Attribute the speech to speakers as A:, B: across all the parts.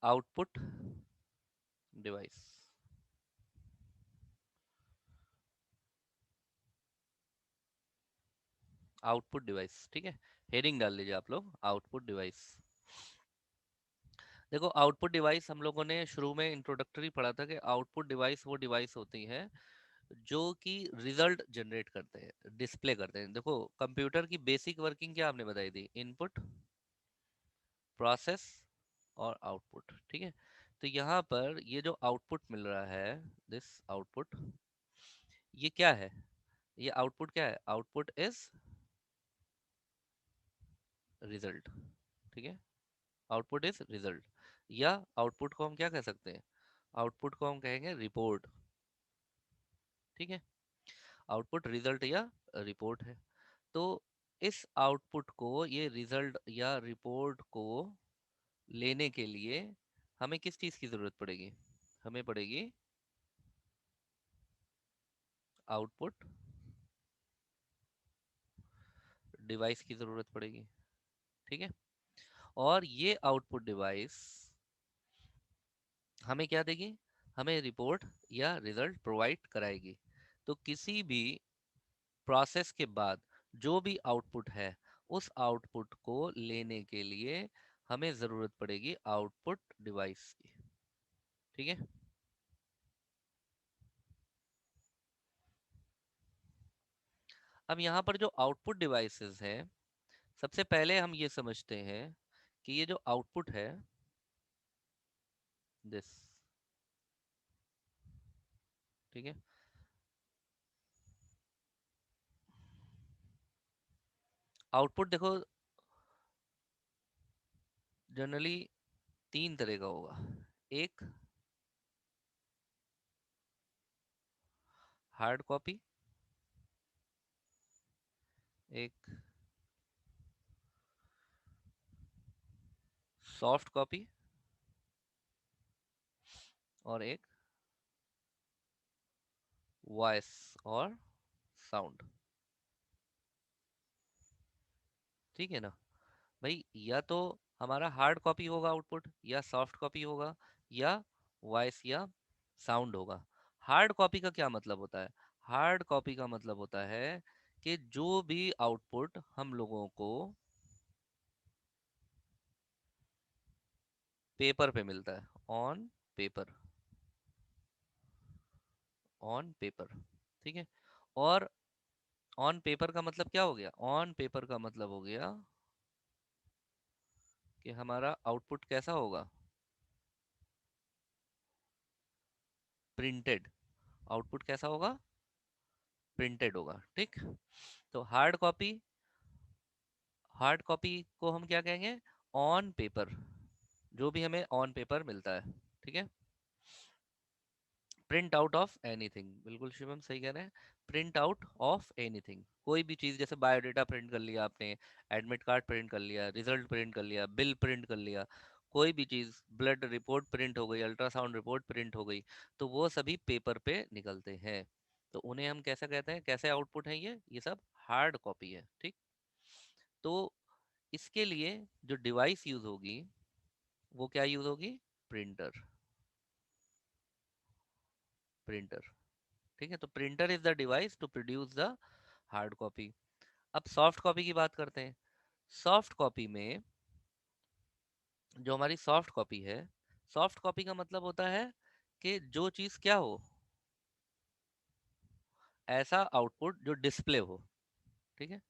A: Output device. Output device, ठीक है, heading डाल लीजिए आप लोग, आउटपुट डिवाइस। देखो आउटपुट डिवाइस हम लोगों ने शुरू में इंट्रोडक्टरी पढ़ा था कि आउटपुट डिवाइस वो डिवाइस होती है जो कि रिजल्ट जनरेट करते हैं, डिस्प्ले करते हैं। देखो कंप्यूटर की बेसिक वर्किंग क्या आपने बताई थी, इनपुट, प्रोसेस और आउटपुट, ठीक है। तो यहाँ पर ये जो आउटपुट मिल रहा है, दिस आउटपुट, ये क्या है, ये आउटपुट क्या है, आउटपुट इज रिजल्ट, ठीक है, आउटपुट इज रिजल्ट। या आउटपुट को हम क्या कह सकते हैं, आउटपुट को हम कहेंगे रिपोर्ट, ठीक है। आउटपुट रिजल्ट या रिपोर्ट है। तो इस आउटपुट को, ये रिजल्ट या रिपोर्ट को लेने के लिए हमें किस चीज की जरूरत पड़ेगी, हमें पड़ेगी आउटपुट डिवाइस की जरूरत पड़ेगी, ठीक है। और ये आउटपुट डिवाइस हमें क्या देगी, हमें रिपोर्ट या रिजल्ट प्रोवाइड कराएगी। तो किसी भी प्रोसेस के बाद जो भी आउटपुट है, उस आउटपुट को लेने के लिए हमें जरूरत पड़ेगी आउटपुट डिवाइस की, ठीक है। अब यहाँ पर जो आउटपुट डिवाइसेस हैं, सबसे पहले हम ये समझते हैं कि ये जो आउटपुट है, दिस, ठीक है, आउटपुट देखो जनरली तीन तरह का होगा। एक हार्ड कॉपी, एक सॉफ्ट कॉपी, और एक वॉइस और साउंड, ठीक है ना भाई। या तो हमारा हार्ड कॉपी होगा आउटपुट, या सॉफ्ट कॉपी होगा, या वॉइस या साउंड होगा। हार्ड कॉपी का क्या मतलब होता है, हार्ड कॉपी का मतलब होता है कि जो भी आउटपुट हम लोगों को पेपर पे मिलता है, ऑन पेपर, ऑन पेपर, ठीक है। और ऑन पेपर का मतलब क्या हो गया, ऑन पेपर का मतलब हो गया कि हमारा आउटपुट कैसा होगा, प्रिंटेड। आउटपुट कैसा होगा, प्रिंटेड होगा, ठीक। तो हार्ड कॉपी, हार्ड कॉपी को हम क्या कहेंगे, ऑन पेपर, जो भी हमें ऑन पेपर मिलता है, ठीक है। प्रिंट आउट ऑफ एनीथिंग, बिल्कुल शिवम सही कह रहे हैं, प्रिंट आउट ऑफ एनीथिंग, कोई भी चीज, जैसे बायोडाटा प्रिंट कर लिया आपने, एडमिट कार्ड प्रिंट कर लिया, रिजल्ट प्रिंट कर लिया, बिल प्रिंट कर लिया, कोई भी चीज, ब्लड रिपोर्ट प्रिंट हो गई, अल्ट्रासाउंड रिपोर्ट प्रिंट हो गई, तो वो सभी पेपर पे निकलते हैं। तो उन्हें हम कैसे कहते हैं, कैसे आउटपुट है ये सब हार्ड कॉपी है, ठीक। तो इसके लिए जो डिवाइस यूज होगी वो क्या यूज होगी, प्रिंटर, प्रिंटर, ठीक है। तो printer is the device to produce the hard copy. अब सॉफ्ट कॉपी की बात करते हैं। सॉफ्ट कॉपी में, जो हमारी सॉफ्ट कॉपी है, सॉफ्ट कॉपी का मतलब होता है कि जो चीज क्या हो, ऐसा आउटपुट जो डिस्प्ले हो, ठीक है।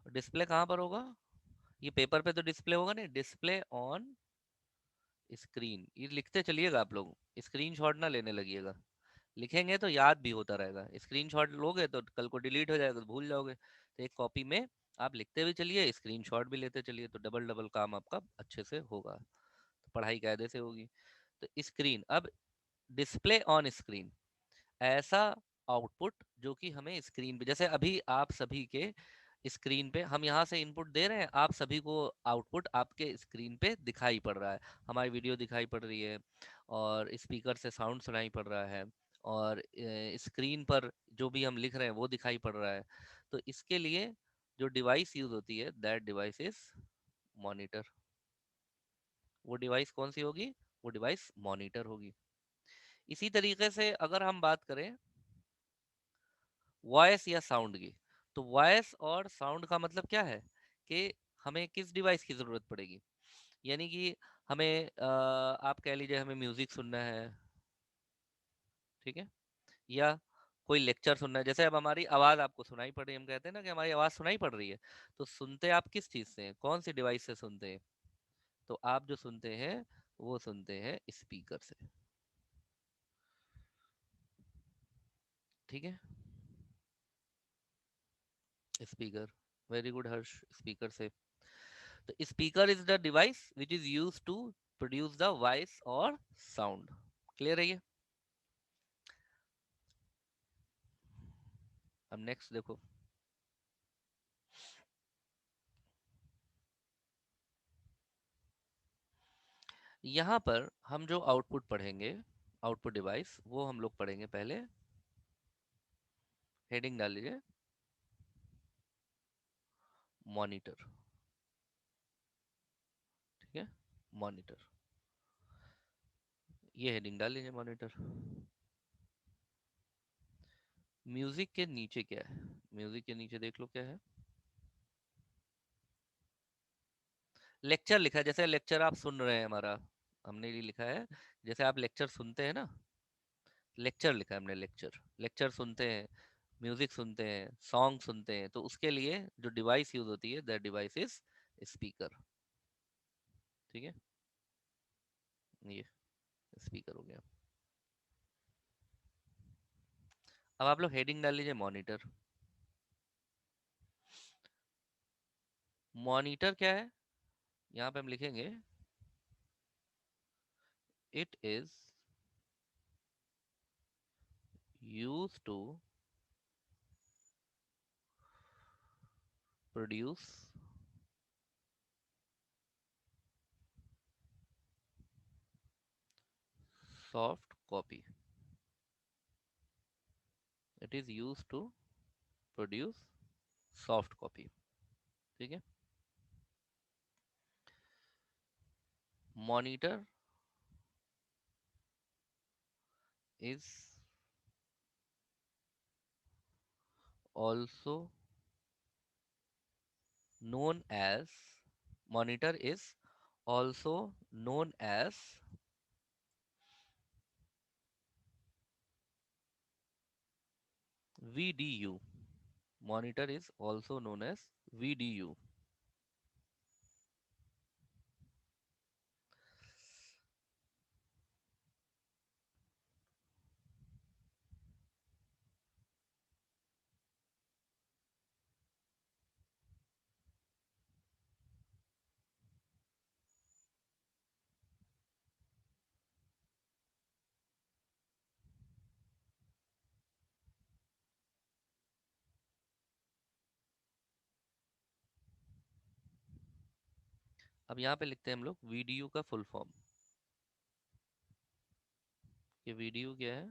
A: डिस्प्ले कहाँ पर होगा, ये पेपर पे तो डिस्प्ले होगा नहीं, डिस्प्ले ऑन स्क्रीन। ये लिखते चलिएगा आप लोग, स्क्रीनशॉट ना लेने लगिएगा, लिखेंगे तो याद भी होता रहेगा, स्क्रीनशॉट लोगे तो कल को डिलीट हो जाएगा तो भूल जाओगे। तो एक कॉपी में आप लिखते भी चलिए, स्क्रीनशॉट भी लेते चलिए, तो डबल डबल काम आपका अच्छे से होगा, तो पढ़ाई कायदे से होगी। तो स्क्रीन, अब डिस्प्ले ऑन स्क्रीन, ऐसा आउटपुट जो कि हमें स्क्रीन पे, जैसे अभी आप सभी के स्क्रीन पे हम यहाँ से इनपुट दे रहे हैं, आप सभी को आउटपुट आपके स्क्रीन पे दिखाई पड़ रहा है, हमारी वीडियो दिखाई पड़ रही है, और स्पीकर से साउंड सुनाई पड़ रहा है, और स्क्रीन पर जो भी हम लिख रहे हैं वो दिखाई पड़ रहा है। तो इसके लिए जो डिवाइस यूज होती है, दैट डिवाइस इज मॉनिटर। वो डिवाइस कौन सी होगी, वो डिवाइस मॉनिटर होगी। इसी तरीके से अगर हम बात करें वॉइस या साउंड की, तो वॉइस और साउंड का मतलब क्या है कि हमें किस डिवाइस की ज़रूरत पड़ेगी। यानी कि हमें आप कह लीजिए हमें म्यूजिक सुनना है, ठीक है, या कोई लेक्चर सुनना है। जैसे अब हमारी आवाज़ आपको सुनाई पड़ रही है, हम कहते हैं ना कि हमारी आवाज़ सुनाई पड़ रही है, तो सुनते आप किस चीज़ से हैं, कौन सी डिवाइस से सुनते हैं? तो आप जो सुनते हैं वो सुनते हैं स्पीकर से, ठीक है। Speaker, very good Harsh, speaker से। तो speaker is the device which is use to produce the voice और साउंड। क्लियर है ये? अब नेक्स्ट देखो, यहाँ पर हम जो आउटपुट पढ़ेंगे, आउटपुट डिवाइस, वो हम लोग पढ़ेंगे पहले। हेडिंग डाल लीजिए, मॉनिटर, ठीक है, मॉनिटर। ये हेडिंग डाल लीजिए, मॉनिटर। म्यूजिक के नीचे क्या है? म्यूजिक के नीचे देख लो क्या है। लेक्चर लिखा है, जैसे लेक्चर आप सुन रहे हैं हमारा, हमने ये लिखा है, जैसे आप लेक्चर सुनते हैं ना, लेक्चर लिखा है हमने, लेक्चर, लेक्चर सुनते हैं, म्यूजिक सुनते हैं, सॉन्ग सुनते हैं, तो उसके लिए जो डिवाइस यूज होती है, दैट डिवाइस इज स्पीकर, ठीक है। ये स्पीकर हो गया। अब आप लोग हेडिंग डाल लीजिए, मॉनिटर। मॉनिटर क्या है? यहाँ पे हम लिखेंगे it is use to produce soft copy. It is use to produce soft copy, ठीक है। Monitor is also known as monitor is also known as VDU. Monitor is also known as VDU. अब यहाँ पे लिखते हैं हम लोग VDU का फुल फॉर्म। ये VDU क्या है?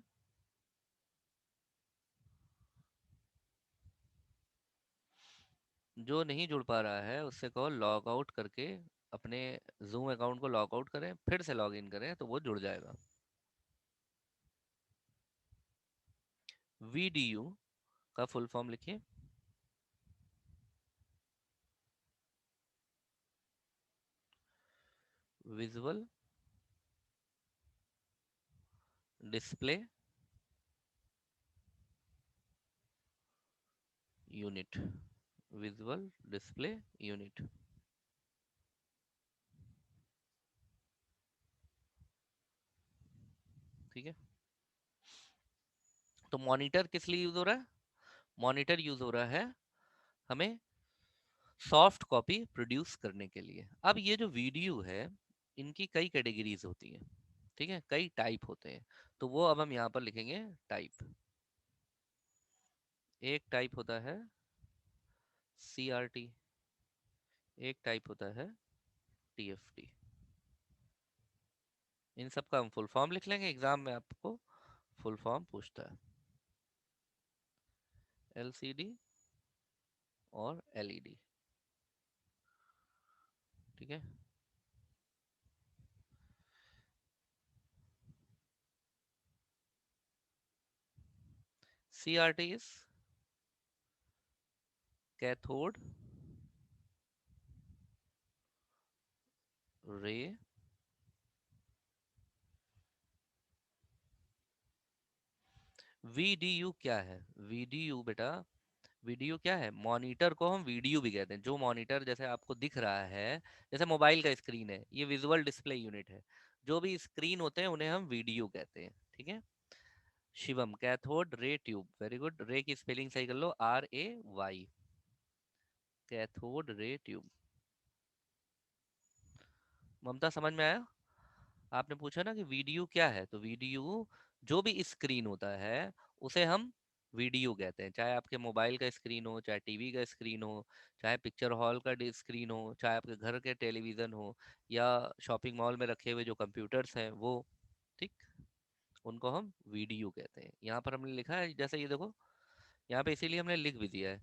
A: जो नहीं जुड़ पा रहा है उससे कहो लॉग आउट करके अपने जूम अकाउंट को लॉग आउट करें, फिर से लॉग इन करें, तो वो जुड़ जाएगा। VDU का फुल फॉर्म लिखिए, visual display unit. Visual display unit, ठीक है। तो मॉनिटर किस लिए यूज हो रहा है? मॉनिटर यूज हो रहा है हमें सॉफ्ट कॉपी प्रोड्यूस करने के लिए। अब ये जो वीडियो है, इनकी कई कैटेगरीज होती हैं, ठीक है, कई टाइप होते हैं। तो वो अब हम यहाँ पर लिखेंगे टाइप। एक टाइप होता है CRT, एक टाइप होता है TFT। इन सब का हम फुल फॉर्म लिख लेंगे, एग्जाम में आपको फुल फॉर्म पूछता है। LCD और LED, ठीक है। CRT is cathode ray VDU क्या है? VDU बेटा, वीडियो क्या है? मॉनिटर को हम वीडियो भी कहते हैं। जो मॉनिटर जैसे आपको दिख रहा है, जैसे मोबाइल का स्क्रीन है, ये विजुअल डिस्प्ले यूनिट है। जो भी स्क्रीन होते हैं उन्हें हम वीडियो कहते हैं, ठीक है। Shivam, cathode ray tube, very good. रे की स्पेलिंग सही कर लो, RAY, कैथोड रे ट्यूब। ममता, समझ में आया? आपने पूछा ना कि वीडियो क्या है, तो वीडियो जो भी स्क्रीन होता है उसे हम वीडियो कहते हैं। चाहे आपके मोबाइल का स्क्रीन हो, चाहे टीवी का स्क्रीन हो, चाहे पिक्चर हॉल का स्क्रीन हो, चाहे आपके घर के टेलीविजन हो, या शॉपिंग मॉल में रखे हुए जो कंप्यूटर्स हैं वो, ठीक, उनको हम वीडियो कहते हैं। यहाँ पर हमने लिखा है, जैसे ये देखो, यहाँ पे इसीलिए हमने लिख भी दिया है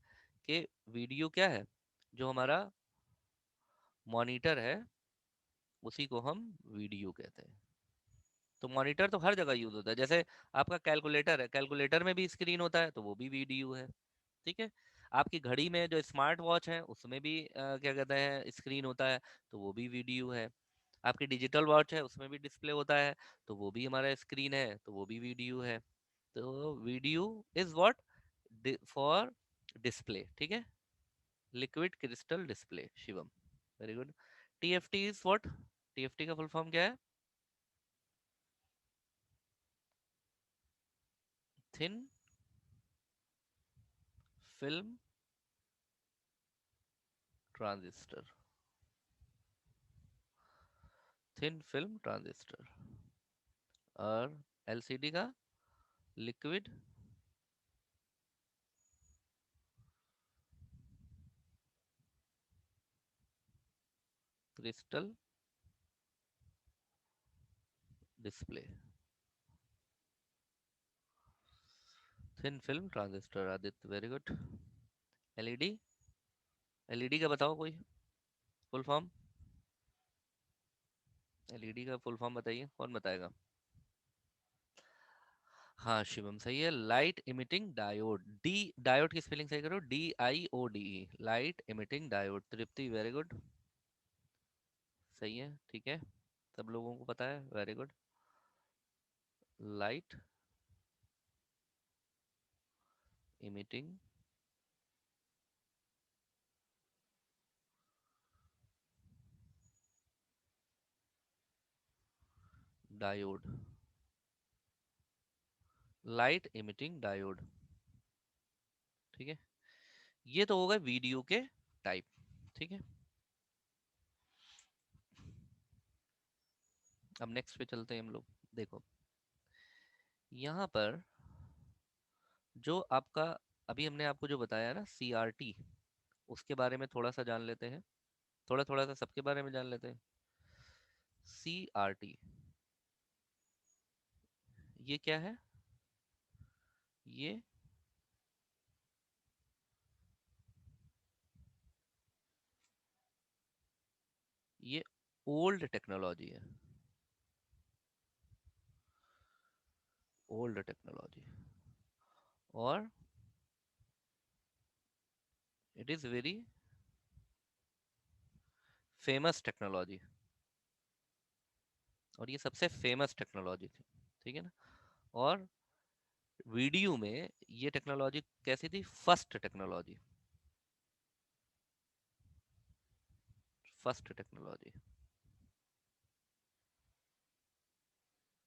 A: कि वीडियो क्या है? जो हमारा मॉनिटर है उसी को हम वीडियो कहते हैं। तो मॉनिटर तो हर जगह यूज होता है। जैसे आपका कैलकुलेटर है, कैलकुलेटर में भी स्क्रीन होता है, तो वो भी वीडीयू है, ठीक है। आपकी घड़ी में जो स्मार्ट वॉच है उसमें भी क्या कहते हैं, स्क्रीन होता है, तो वो भी वीडीयू है। आपकी डिजिटल वॉच है उसमें भी डिस्प्ले होता है, तो वो भी हमारा स्क्रीन है, तो वो भी वीडीयू है। तो video is what? For display, ठीक है। Liquid crystal display, Shivam, very good. TFT is what? TFT का फुल फॉर्म क्या है? Thin film transistor, thin film transistor. और LCD का liquid crystal display, thin film transistor. Aditya, very good. LED, LED का बताओ कोई फुल फॉर्म? LED का full form बताइए, कौन बताएगा? हाँ शिवम, सही है, light emitting diode. D, diode की स्पेलिंग सही करो, DIODE, लाइट इमिटिंग डायोड। तृप्ति, वेरी गुड, सही है, ठीक है, सब लोगों को पता है, very good. Light emitting diode, light emitting diode, ठीक है। ये तो होगा वीडियो के टाइप, ठीक है। अब नेक्स्ट पे चलते हैं हम लोग। देखो यहाँ पर जो आपका, अभी हमने आपको जो बताया ना CRT, उसके बारे में थोड़ा सा जान लेते हैं। थोड़ा थोड़ा सा सबके बारे में जान लेते हैं। CRT ये क्या है? ये ये ओल्ड टेक्नोलॉजी है, ओल्ड टेक्नोलॉजी। और it is very famous technology, और ये सबसे फेमस टेक्नोलॉजी थी, ठीक है ना। और वीडियो में ये टेक्नोलॉजी कैसी थी? First technology, first technology.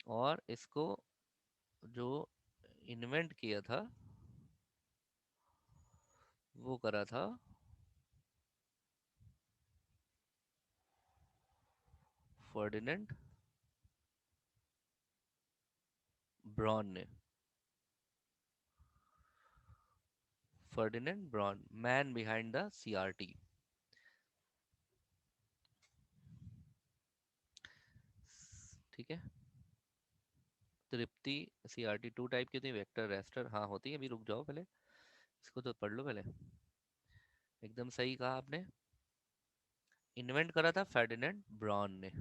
A: और इसको जो इन्वेंट किया था वो करा था फर्डिनेंड ब्रॉन ने। Ferdinand Braun, man behind the CRT, ठीक है। तृप्ति, CRT 2 टाइप की थी, वेक्टर रेस्टर, हाँ होती है। अभी रुक जाओ पहले, इसको तो पढ़ लो पहले। एकदम सही कहा आपने, इन्वेंट करा था फर्डिनेंड ब्रॉन ने।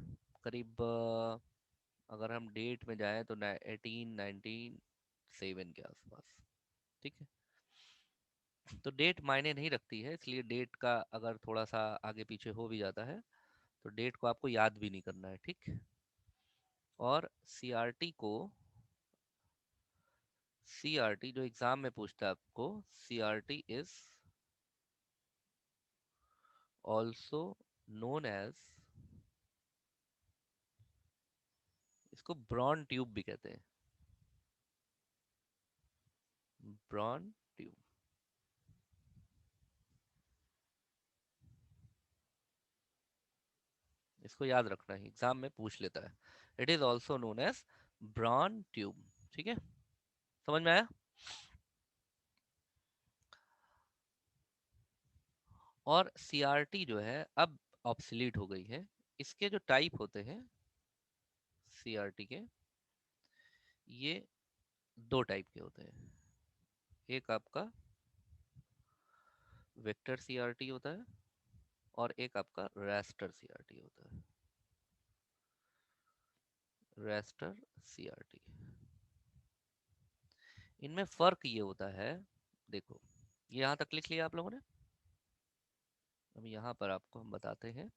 A: करीब अगर हम डेट में जाएं तो 1897 के आसपास, ठीक है। तो डेट मायने नहीं रखती है, इसलिए डेट का अगर थोड़ा सा आगे पीछे हो भी जाता है तो डेट को आपको याद भी नहीं करना है, ठीक। और सीआरटी को, सीआरटी जो एग्जाम में पूछता है आपको, CRT is also known as, इसको ब्रॉन ट्यूब भी कहते हैं, ब्रॉन ट्यूब। इसको याद रखना है, एग्जाम में पूछ लेता है। It is also known as Braun tube, ठीक है, समझ में आया। और सीआरटी जो है अब ऑब्सलीट हो गई है। इसके जो टाइप होते हैं सीआरटी के, ये दो टाइप के होते हैं। एक आपका वेक्टर सीआरटी होता है और एक आपका रास्टर सीआरटी होता है, रास्टर सीआरटी। इनमें फर्क ये होता है, देखो ये यहाँ तक लिख लिया आप लोगों ने। अब यहाँ पर आपको हम बताते हैं।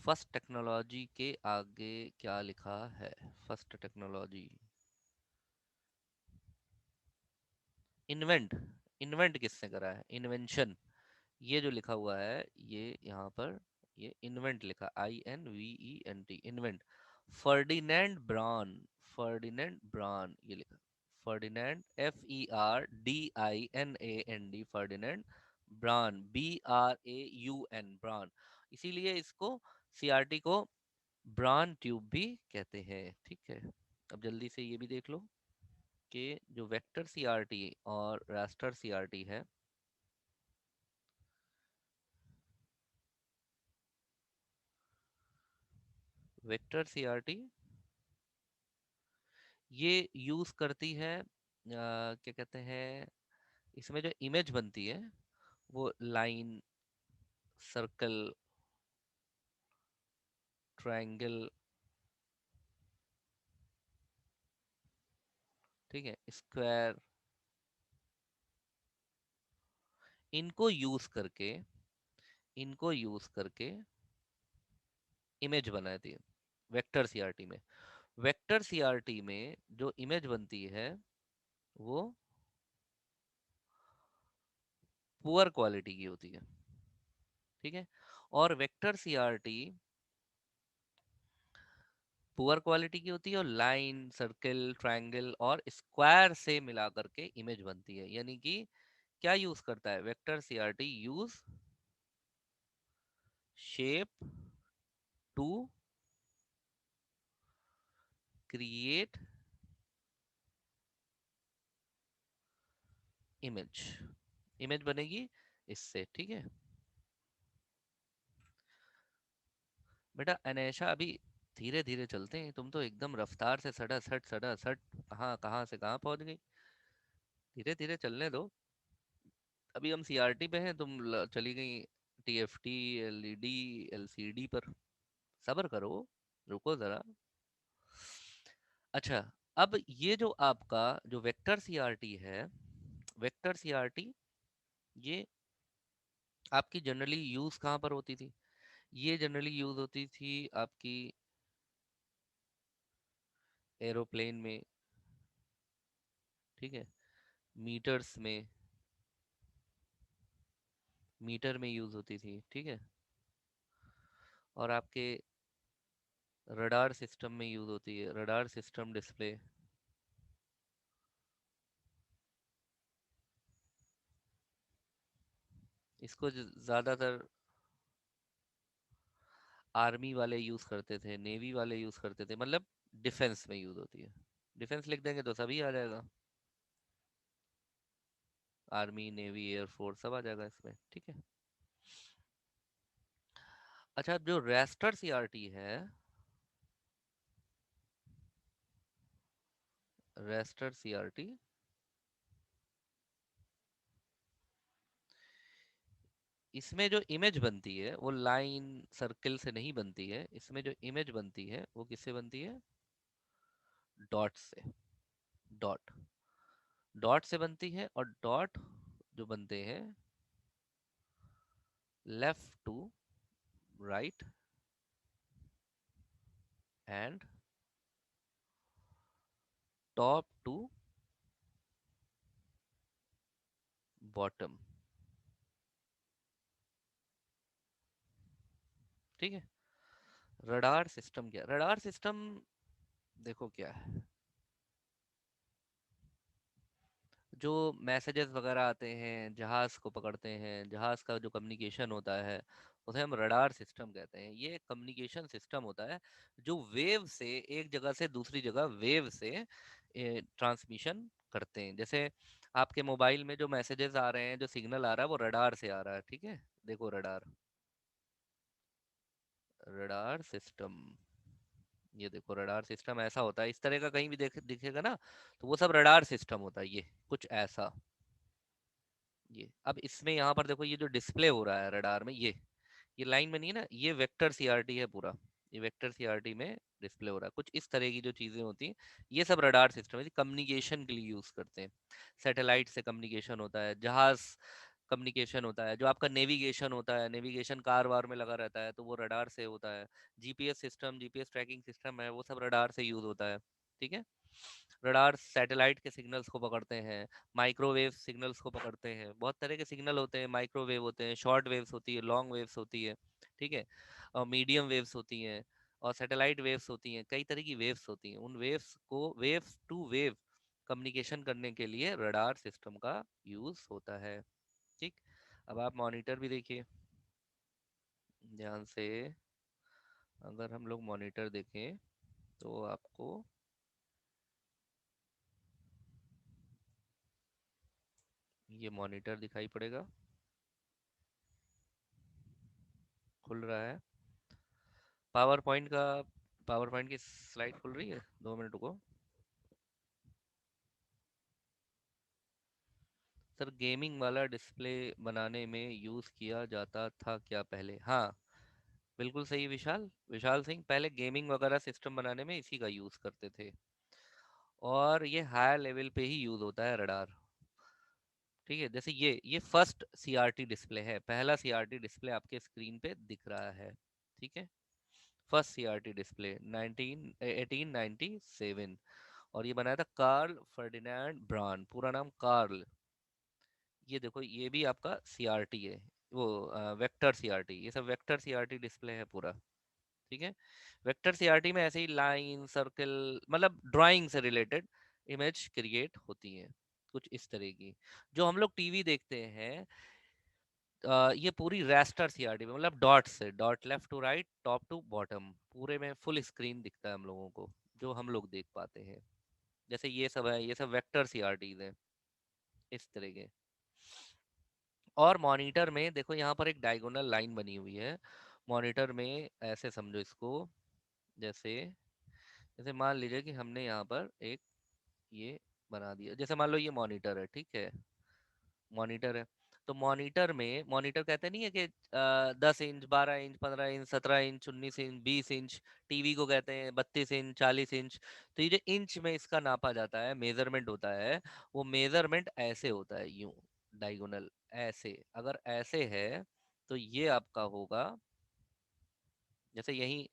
A: फर्स्ट टेक्नोलॉजी के आगे क्या लिखा है? फर्स्ट टेक्नोलॉजी, इन्वेंट, इन्वेंट किसने करा है? इन्वेंशन। ये जो लिखा हुआ है, ये यहाँ पर ये इन्वेंट लिखा, INVENT, invent. Ferdinand bran, Ferdinand bran ये लिखा, Ferdinand FERDINAND, Ferdinand bran, BRAUN, bran. इसीलिए इसको सीआरटी को ब्रान ट्यूब भी कहते हैं, ठीक है। अब जल्दी से ये भी देख लो कि जो वेक्टर सीआरटी और रास्टर सीआरटी है, वेक्टर सीआरटी ये यूज करती है क्या कहते हैं, इसमें जो इमेज बनती है वो लाइन, सर्कल, ट्रायंगल, ठीक है, स्क्वायर, इनको यूज करके, इनको यूज करके इमेज बनाती है वेक्टर सीआरटी में। वेक्टर सीआरटी में जो इमेज बनती है वो पुअर क्वालिटी की होती है, ठीक है। और वेक्टर सीआरटी पुअर क्वालिटी की होती है और लाइन, सर्कल, ट्रायंगल और स्क्वायर से मिला करके इमेज बनती है। यानी कि क्या यूज करता है vector CRT? Use shape to create image, image बनेगी इससे, ठीक है। बेटा अनेशा अभी धीरे धीरे चलते हैं, तुम तो एकदम रफ्तार से सड़ा सट सड़ा सट, कहाँ कहाँ से कहाँ पहुंच गई। धीरे धीरे चलने दो। अभी हम सीआरटी पे हैं, तुम चली गई TFT, LED, LCD पर। सब्र करो, रुको जरा। अच्छा, अब ये जो आपका जो वेक्टर सीआरटी है, वेक्टर सीआरटी ये आपकी जनरली यूज कहाँ पर होती थी? ये जनरली यूज होती थी आपकी एरोप्लेन में, ठीक है, मीटर्स में, मीटर में यूज होती थी, ठीक है। और आपके रडार सिस्टम में यूज होती है, रडार सिस्टम डिस्प्ले। इसको ज्यादातर आर्मी वाले यूज करते थे, नेवी वाले यूज करते थे, मतलब डिफेंस में यूज होती है। डिफेंस लिख देंगे तो सभी आ जाएगा, आर्मी, नेवी, एयरफोर्स सब आ जाएगा इसमें, ठीक है। अच्छा, जो रेस्टर सीआरटी है, रेस्टर सीआरटी, इसमें जो इमेज बनती है वो लाइन सर्किल से नहीं बनती है, इसमें जो इमेज बनती है वो किससे बनती है? डॉट से। डॉट, डॉट से बनती है, और डॉट जो बनते हैं left to right and top to bottom. ठीक है। रडार सिस्टम क्या? रडार सिस्टम देखो क्या है, जो मैसेजेस वगैरह आते हैं जहाज को पकड़ते हैं, जहाज का जो कम्युनिकेशन होता है उसे हम रडार सिस्टम कहते हैं। ये कम्युनिकेशन सिस्टम होता है जो वेव से, एक जगह से दूसरी जगह वेव से ट्रांसमिशन करते हैं। जैसे आपके मोबाइल में जो मैसेजेस आ रहे हैं, जो सिग्नल आ रहा है, वो रडार से आ रहा है। ठीक है, देखो रडार, रडार सिस्टम, ये देखो रडार सिस्टम ऐसा होता है, इस तरह का कहीं भी दिखेगा ना, तो वो सब रडार सिस्टम होता है। ये कुछ ऐसा, ये अब इसमें यहाँ पर देखो, ये जो डिस्प्ले हो रहा है रडार में, ये लाइन बनी है ना, ये वेक्टर सीआरटी है पूरा। ये वेक्टर सीआरटी में डिस्प्ले हो रहा है। कुछ इस तरह की जो चीजें होती हैं, ये सब रडार सिस्टम है, कम्युनिकेशन के लिए यूज करते हैं। सैटेलाइट से कम्युनिकेशन होता है, जहाज कम्युनिकेशन होता है, जो आपका नेविगेशन होता है, नेविगेशन कार वार में लगा रहता है, तो वो रडार से होता है। GPS system, GPS tracking system है, वो सब रडार से यूज होता है। ठीक है। रडार सैटेलाइट के सिग्नल्स को पकड़ते हैं, माइक्रोवेव सिग्नल्स को पकड़ते हैं। बहुत तरह के सिग्नल होते हैं, माइक्रोवेव होते हैं, शॉर्ट वेव्स होती है, लॉन्ग वेव्स होती है। ठीक है। और मीडियम वेव्स होती हैं, और सैटेलाइट वेव्स होती हैं, कई तरह की वेव्स होती हैं। उन वेव्स को वेव टू वेव कम्युनिकेशन करने के लिए रडार सिस्टम का यूज होता है। ठीक। अब आप मॉनिटर भी देखिए ध्यान से। अगर हम लोग मॉनिटर देखें तो आपको ये मॉनिटर दिखाई पड़ेगा, खुल रहा है। पावर पॉइंट का, पावर पॉइंट की स्लाइड खुल रही है, 2 मिनट रुको। सर गेमिंग वाला डिस्प्ले बनाने में यूज किया जाता था क्या पहले? हाँ, बिल्कुल सही विशाल, विशाल सिंह, पहले गेमिंग वगैरह सिस्टम बनाने में इसी का यूज करते थे। और ये हायर लेवल पे ही यूज होता है रडार। ठीक है, जैसे ये फर्स्ट सीआरटी डिस्प्ले है, पहला सीआरटी डिस्प्ले आपके स्क्रीन पे दिख रहा है। ठीक है। फर्स्ट सीआरटी डिस्प्ले 1897, और ये बनाया था कार्ल फर्डिनेंड ब्रांड, पूरा नाम कार्ल। ये देखो, ये भी आपका सीआरटी है, वो वेक्टर सीआरटी, ये सब वेक्टर सीआरटी डिस्प्ले है पूरा। ठीक है। वेक्टर सीआरटी में ऐसे ही लाइन सर्कल, मतलब ड्राइंग से रिलेटेड इमेज क्रिएट होती है, कुछ इस तरह की। जो हम लोग टीवी देखते हैं, ये पूरी रास्टर सीआरटी में, मतलब डॉट से, dot left to right, top to bottom, पूरे में फुल स्क्रीन दिखता है हम लोगों को, जो हम लोग देख पाते हैं। जैसे ये सब है, ये सब वेक्टर सीआरटीज हैं, इस तरह के। और मॉनिटर में देखो, यहाँ पर एक डायगोनल लाइन बनी हुई है मॉनिटर में, ऐसे समझो इसको। जैसे, जैसे मान लीजिए कि हमने यहाँ पर एक ये बना दिया, जैसे मान लो ये मॉनिटर है, ठीक है, मॉनिटर है। तो मॉनिटर में, मॉनिटर कहते नहीं है कि 10 inch, 12 inch, 15 inch, 17 inch, 19 inch, 20 inch. TV को कहते हैं 32 इंच, 40 इंच। तो ये जो इंच में इसका नापा जाता है, मेजरमेंट होता है, वो मेजरमेंट ऐसे होता है, यूं डायगोनल, ऐसे। अगर ऐसे है तो ये आपका होगा, जैसे यही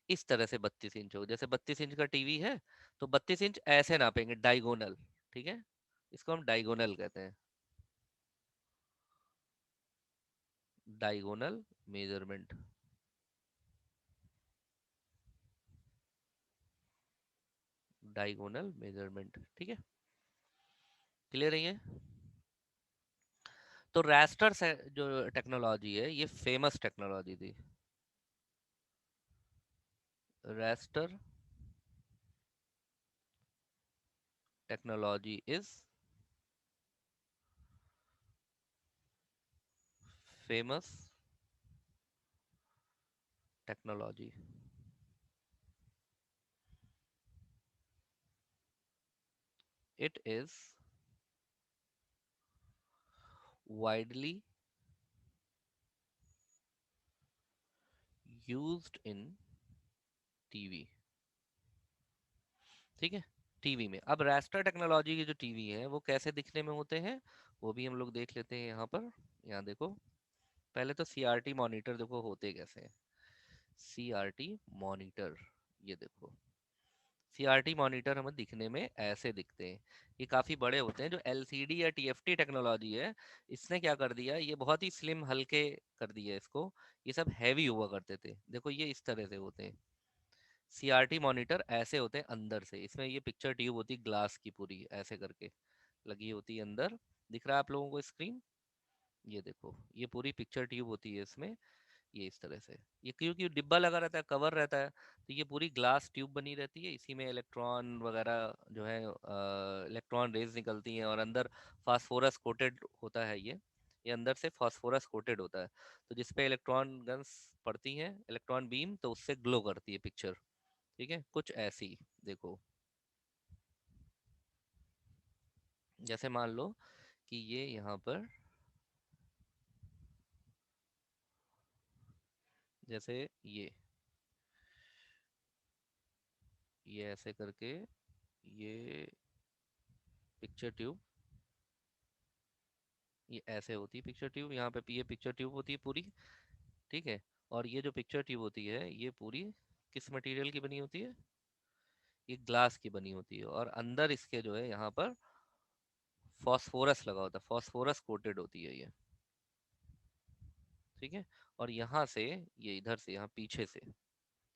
A: इस तरह से 32 इंच हो, जैसे 32 इंच का टीवी है, तो 32 इंच ऐसे नापेंगे डायगोनल। ठीक है, इसको हम डायगोनल कहते हैं, डायगोनल मेजरमेंट, डायगोनल मेजरमेंट। ठीक है, क्लियर है ये? तो रास्टर से जो टेक्नोलॉजी है, ये फेमस टेक्नोलॉजी थी। Raster technology is famous technology. It is widely used in TV. ठीक है, टीवी में। अब रास्टर टेक्नोलॉजी के जो टीवी है वो कैसे दिखने में होते हैं, वो भी हम लोग देख लेते हैं यहाँ पर। यहाँ देखो, पहले तो सीआरटी मॉनिटर देखो होते कैसे हैं। सीआरटी मॉनिटर, ये देखो, सीआरटी मॉनिटर हमें दिखने में ऐसे दिखते हैं। ये काफ़ी बड़े होते हैं। जो एलसीडी या टीएफटी टेक्नोलॉजी है, इसने क्या कर दिया, ये बहुत ही स्लिम हल्के कर दिया इसको। ये सब हैवी हुआ करते थे, देखो ये इस तरह से होते हैं। सीआरटी मॉनिटर ऐसे होते हैं अंदर से, इसमें ये पिक्चर ट्यूब होती है ग्लास की पूरी ऐसे करके लगी होती है अंदर। दिख रहा है आप लोगों को स्क्रीन? ये देखो, ये पूरी पिक्चर ट्यूब होती है इसमें, ये इस तरह से। ये क्योंकि डिब्बा लगा रहता है, कवर रहता है, तो ये पूरी ग्लास ट्यूब बनी रहती है। इसी में इलेक्ट्रॉन वगैरह जो है, इलेक्ट्रॉन रेज निकलती हैं, और अंदर फास्फोरस कोटेड होता है ये अंदर से फास्फोरस कोटेड होता है। तो जिस पे इलेक्ट्रॉन गन्स पड़ती हैं, इलेक्ट्रॉन बीम, तो उससे ग्लो करती है पिक्चर। ठीक है, कुछ ऐसी। देखो, जैसे मान लो कि ये यहाँ पर, जैसे ये ऐसे करके, ये पिक्चर ट्यूब, ये ऐसे होती है पिक्चर ट्यूब। यहाँ पे ये पिक्चर ट्यूब होती है पूरी। ठीक है, और ये जो पिक्चर ट्यूब होती है ये पूरी किस मटेरियल की बनी होती है, ये ग्लास की बनी होती है। और अंदर इसके जो है यहाँ पर फॉस्फोरस लगा होता है, फॉस्फोरस कोटेड होती है ये। ठीक है, और यहाँ से, ये इधर से, यहाँ पीछे से,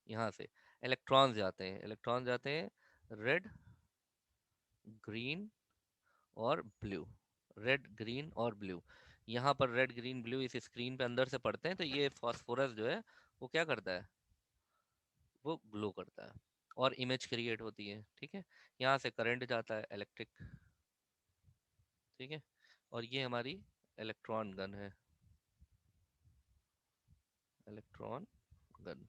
A: यहाँ से इलेक्ट्रॉन्स जाते हैं, इलेक्ट्रॉन जाते हैं रेड, ग्रीन और ब्लू। रेड, ग्रीन और ब्लू। यहाँ पर रेड, ग्रीन, ब्लू इस स्क्रीन पे अंदर से पड़ते हैं, तो ये फास्फोरस जो है वो क्या करता है, वो ग्लो करता है और इमेज क्रिएट होती है। ठीक है, यहाँ से करंट जाता है इलेक्ट्रिक। ठीक है, और ये हमारी इलेक्ट्रॉन गन है, इलेक्ट्रॉन गन।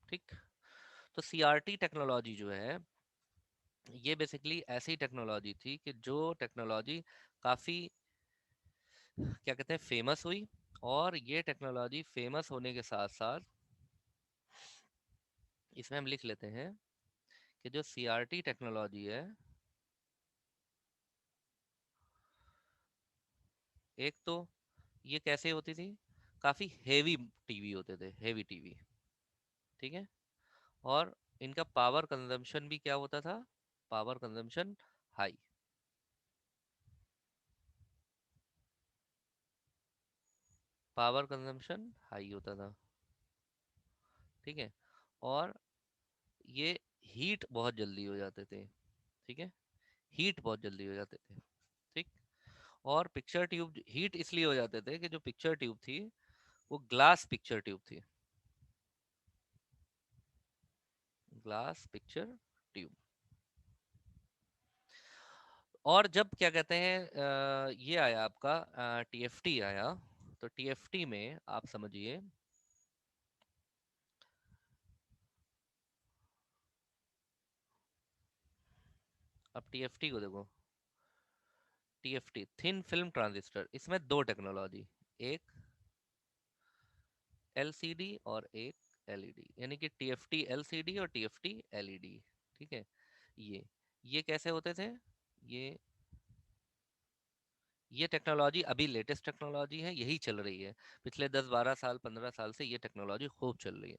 A: ठीक, तो सीआरटी टेक्नोलॉजी जो है, ये बेसिकली ऐसी टेक्नोलॉजी थी कि जो टेक्नोलॉजी काफ़ी, क्या कहते हैं, फेमस हुई। और ये टेक्नोलॉजी फेमस होने के साथ साथ इसमें हम लिख लेते हैं कि जो सीआरटी टेक्नोलॉजी है, एक तो ये कैसे होती थी, काफ़ी हेवी टीवी होते थे, हेवी टीवी। ठीक है, और इनका पावर कंजम्पशन भी क्या होता था, power consumption high. Power consumption high होता था। ठीक है, और ये हीट बहुत जल्दी हो जाते थे। ठीक है, हीट बहुत जल्दी हो जाते थे। ठीक, और पिक्चर ट्यूब हीट इसलिए हो जाते थे कि जो पिक्चर ट्यूब थी वो ग्लास पिक्चर ट्यूब थी, ग्लास पिक्चर ट्यूब। और जब, क्या कहते हैं, ये आया आपका टीएफटी आया, तो टीएफटी में आप समझिए, अब टीएफटी को देखो, टीएफटी थिन फिल्म ट्रांजिस्टर, इसमें दो टेक्नोलॉजी, एक एलसीडी और एक एलईडी, यानी कि टीएफटी एलसीडी और टीएफटी एलईडी। ठीक है, ये ये कैसे होते थे, ये ये टेक्नोलॉजी अभी लेटेस्ट टेक्नोलॉजी है, यही चल रही है। पिछले 10 12 साल 15 साल से ये टेक्नोलॉजी खूब चल रही है।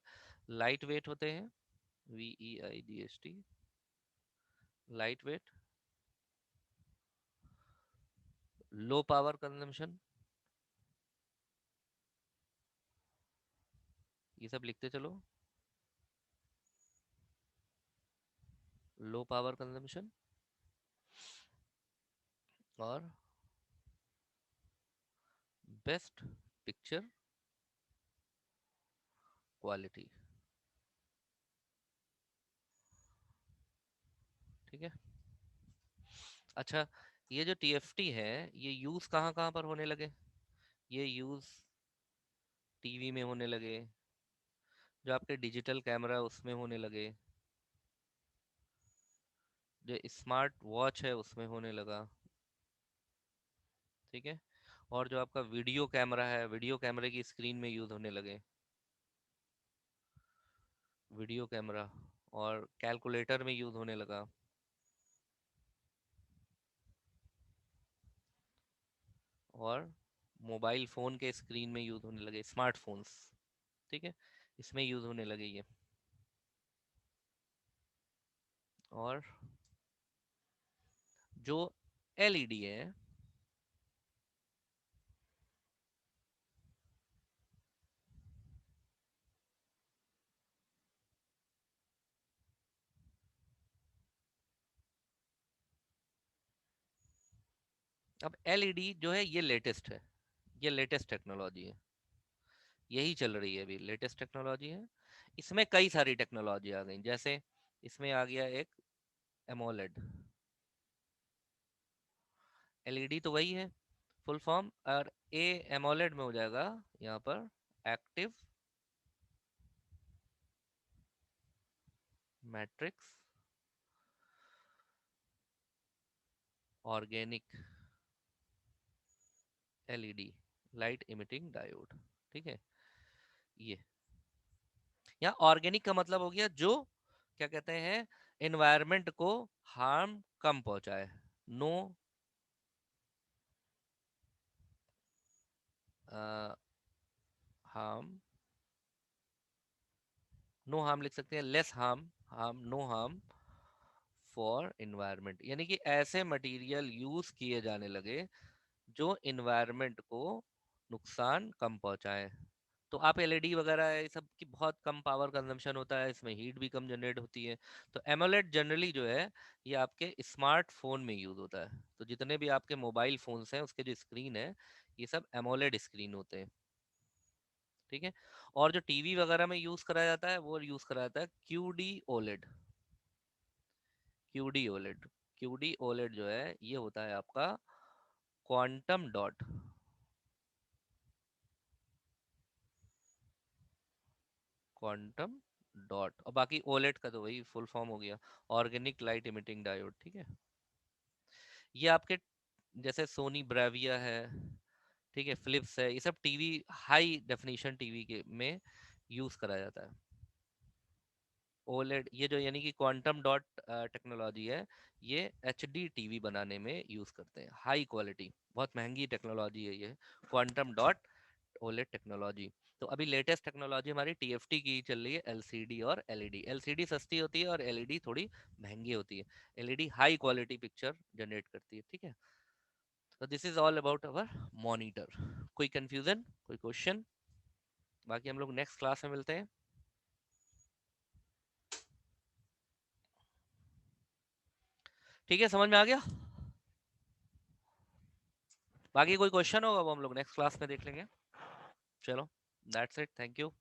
A: लाइट वेट होते हैं, VEIDST, light weight, low power consumption, ये सब लिखते चलो, लो पावर कंजम्पशन, और बेस्ट पिक्चर क्वालिटी। ठीक है, अच्छा, ये जो टीएफटी है, ये यूज कहाँ कहाँ पर होने लगे, ये यूज टीवी में होने लगे, जो आपके डिजिटल कैमरा उसमें होने लगे, जो स्मार्ट वॉच है उसमें होने लगा। ठीक है, और जो आपका वीडियो कैमरा है, वीडियो कैमरे की स्क्रीन में यूज होने लगे, वीडियो कैमरा, और कैलकुलेटर में यूज होने लगा, और मोबाइल फोन के स्क्रीन में यूज होने लगे, स्मार्टफोन्स, ठीक है, इसमें यूज होने लगे ये। और जो एलईडी है, अब एलईडी जो है ये लेटेस्ट है, ये लेटेस्ट टेक्नोलॉजी है, यही चल रही है अभी, लेटेस्ट टेक्नोलॉजी है। इसमें कई सारी टेक्नोलॉजी आ गई, जैसे इसमें आ गया एक एमोलेड, एलईडी तो वही है फुल फॉर्म, और ए एमोलेड में हो जाएगा यहाँ पर active matrix organic LED light emitting diode, ठीक है। ये यहाँ ऑर्गेनिक का मतलब हो गया जो, क्या कहते हैं, एनवायरनमेंट को हार्म कम पहुंचाए, नो हार्म, नो हार्म लिख सकते हैं, less harm, harm no harm for environment, यानी कि ऐसे मटेरियल यूज किए जाने लगे जो इन्वायरमेंट को नुकसान कम पहुंचाए। तो आप एलईडी वगैरह ये सब की बहुत कम पावर कंजम्पशन होता है, इसमें हीट भी कम जनरेट होती है। तो एमोलेड जनरली जो है ये आपके स्मार्टफोन में यूज होता है, तो जितने भी आपके मोबाइल फोन्स हैं उसके जो स्क्रीन है ये सब एमोलेड स्क्रीन होते हैं, ठीक है। और जो टीवी वगैरह में यूज करा जाता है वो यूज करा जाता है QD OLED, QD OLED, QD OLED जो है ये होता है आपका क्वांटम डॉट, क्वांटम डॉट, और बाकी ओलेट का तो वही फुल फॉर्म हो गया, ऑर्गेनिक लाइट इमिटिंग डायोड, ठीक है। ये आपके जैसे सोनी ब्राविया है, ठीक है, फिलिप्स है, ये सब टीवी, हाई डेफिनेशन टीवी के में यूज करा जाता है। ओलेड ये जो यानी कि क्वांटम डॉट टेक्नोलॉजी है, ये एचडी टीवी बनाने में यूज करते हैं, हाई क्वालिटी, बहुत महंगी टेक्नोलॉजी है ये क्वांटम डॉट ओलेड टेक्नोलॉजी। तो अभी लेटेस्ट टेक्नोलॉजी हमारी टीएफटी की चल रही है, एलसीडी और एलईडी। एलसीडी सस्ती होती है और एलईडी थोड़ी महंगी होती है, LED high quality picture generate करती है, ठीक है। तो this is all about our monitor. कोई कंफ्यूजन, कोई क्वेश्चन? बाकी हम लोग नेक्स्ट क्लास में मिलते हैं। ठीक है, समझ में आ गया? बाकी कोई क्वेश्चन होगा वो हम लोग नेक्स्ट क्लास में देख लेंगे। चलो, दैट्स इट, थैंक यू।